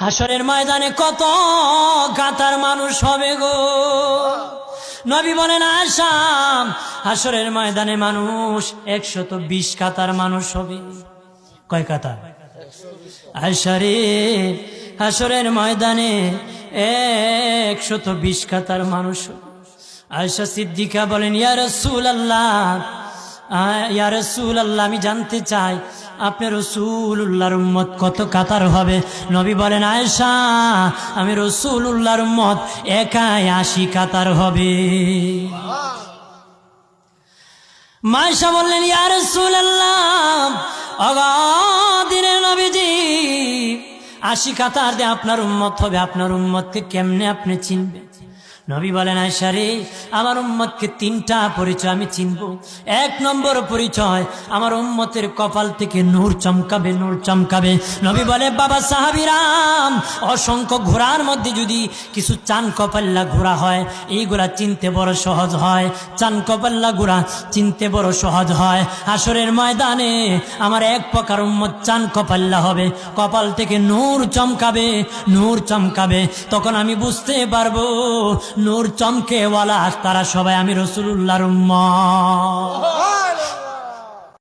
হাসরের ময়দানে কত কাতার মানুষ হবে গো। নবী বলেন আয়েশা, হাসরের ময়দানে মানুষ 120 কাতার মানুষ হবে। কয় কাতার? আয়েশা রে, হাসরের ময়দানে 120 কাতার মানুষ হবে। আয়েশা সিদ্দিকা বলেন ইয়া রাসূলুল্লাহ, ইয়া রাসূলুল্লাহ, আমি জানতে চাই আপনার রাসূলুল্লাহর উম্মত কত কাতার হবে? নবী বলেন আয়েশা, আমি রাসূলুল্লাহর উম্মত একাই 80 কাতার হবে। আয়েশা বললেন ইয়া রাসূলুল্লাহ, দিনের নবীজি 80 কাতার দিয়ে আপনার উম্মত হবে, আপনার উম্মতকে কেমনে আপনি চিনবেন? নবী বলেন আয়েশা রে, আমার উম্মতকে 3টা পরিচয় আমি চিনব। 1 নম্বর পরিচয়, আমার উম্মতের কপাল থেকে নূর চমকাবে, নূর চমকাবে। নবী বলে বাবা সাহাবীরাম, অসংখ্য ঘোড়ার মধ্যে যদি কিছু চান কপাল্লা ঘোড়া হয়, এইগুলা চিনতে বড় সহজ হয়। চান কপাল্লা ঘোড়া চিনতে বড় সহজ হয়। হাসরের ময়দানে আমার 1 প্রকার উম্মত চান কপাল্লা হবে, কপাল থেকে নূর চমকাবে, নূর চমকাবে। তখন আমি বুঝতে পারবো নূর চমকেওয়ালা তারা সবাই আমি রাসূলুল্লাহর উম্মত।